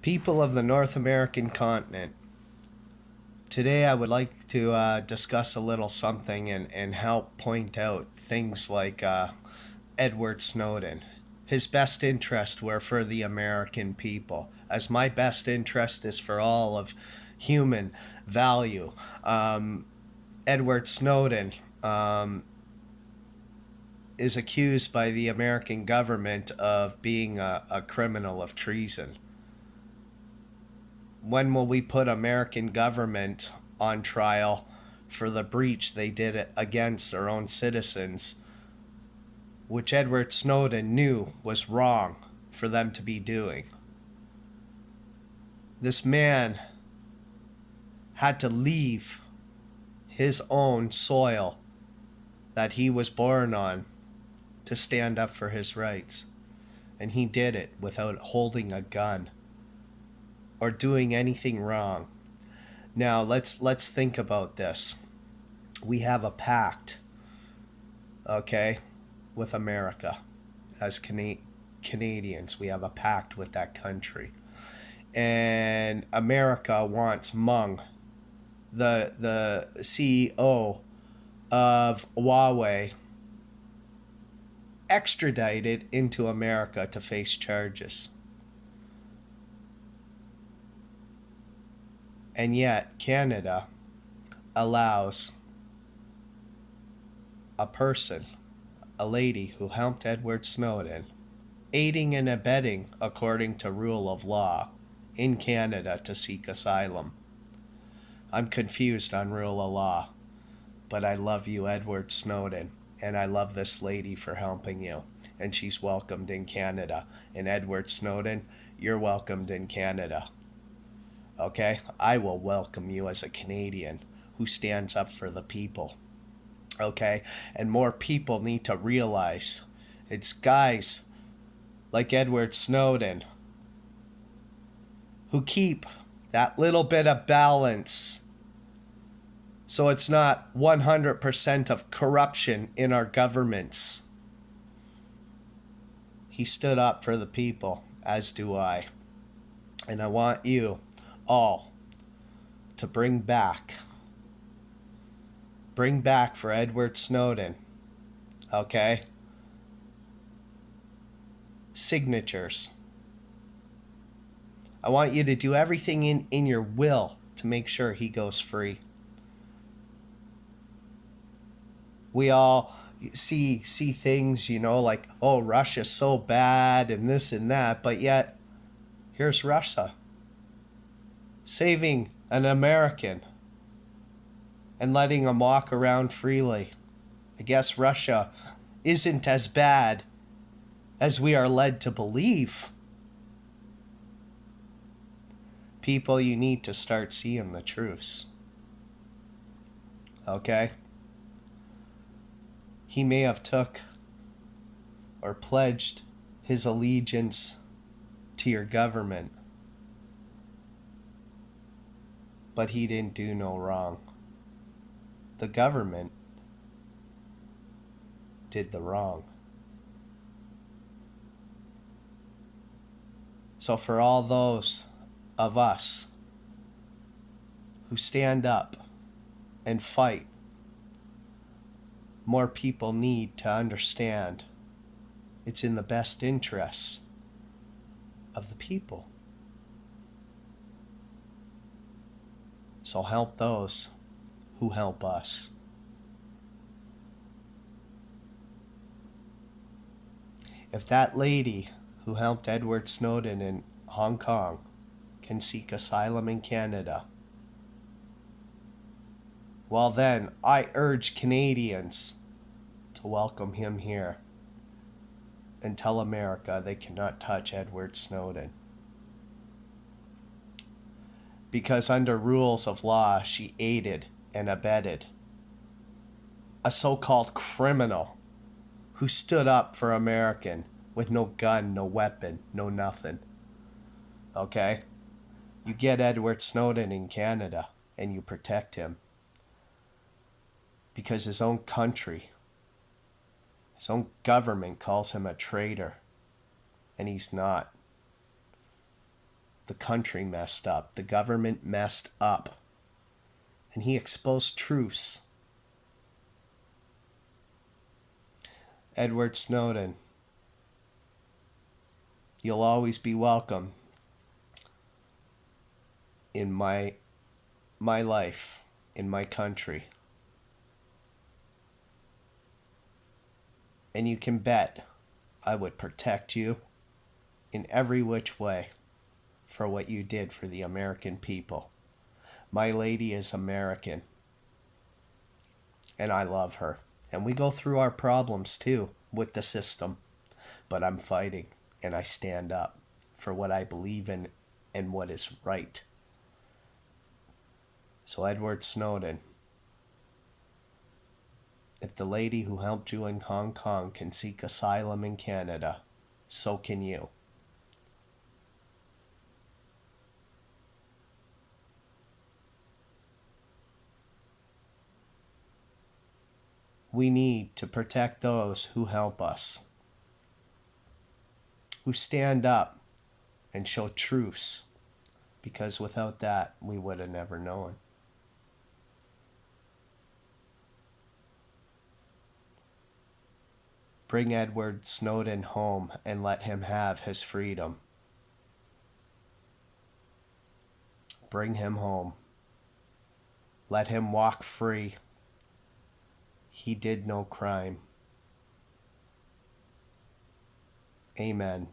People of the North American continent, today I would like to discuss a little something and help point out things like Edward Snowden. His best interests were for the American people, as my best interest is for all of human value. Edward Snowden is accused by the American government of being a criminal of treason. When will we put American government on trial for the breach they did against their own citizens, which Edward Snowden knew was wrong for them to be doing? This man had to leave his own soil that he was born on to stand up for his rights. And he did it without holding a gun or doing anything wrong. Now let's think about this. We have a pact, okay, with America. As Canadians, we have a pact with that country. And America wants Meng, the CEO of Huawei, extradited into America to face charges. And yet, Canada allows a person, a lady who helped Edward Snowden, aiding and abetting according to rule of law in Canada to seek asylum. I'm confused on rule of law, but I love you, Edward Snowden, and I love this lady for helping you, and she's welcomed in Canada. And Edward Snowden, you're welcomed in Canada. Okay? I will welcome you as a Canadian who stands up for the people. Okay? And more people need to realize it's guys like Edward Snowden who keep that little bit of balance so it's not 100% of corruption in our governments. He stood up for the people, as do I. And I want you all to bring back for Edward Snowden, okay, signatures. I want you to do everything in your will to make sure he goes free. We all see things, like, oh, Russia's so bad and this and that, but yet here's Russia saving an American and letting him walk around freely. I guess Russia isn't as bad as we are led to believe. People, you need to start seeing the truths. Okay? He may have took or pledged his allegiance to your government, but he didn't do no wrong. The government did the wrong. So for all those of us who stand up and fight, more people need to understand it's in the best interests of the people. So help those who help us. If that lady who helped Edward Snowden in Hong Kong can seek asylum in Canada, well then, I urge Canadians to welcome him here and tell America they cannot touch Edward Snowden. Because under rules of law, she aided and abetted a so-called criminal who stood up for American with no gun, no weapon, no nothing. Okay? You get Edward Snowden in Canada and you protect him. Because his own country, his own government calls him a traitor. And he's not. The country messed up. The government messed up. And he exposed truths. Edward Snowden, you'll always be welcome in my life, in my country. And you can bet I would protect you in every which way for what you did for the American people. My lady is American, and I love her. And we go through our problems too with the system. But I'm fighting, and I stand up for what I believe in and what is right. So Edward Snowden, if the lady who helped you in Hong Kong can seek asylum in Canada, so can you. We need to protect those who help us, who stand up and show truths, because without that, we would have never known. Bring Edward Snowden home and let him have his freedom. Bring him home. Let him walk free. He did no crime. Amen.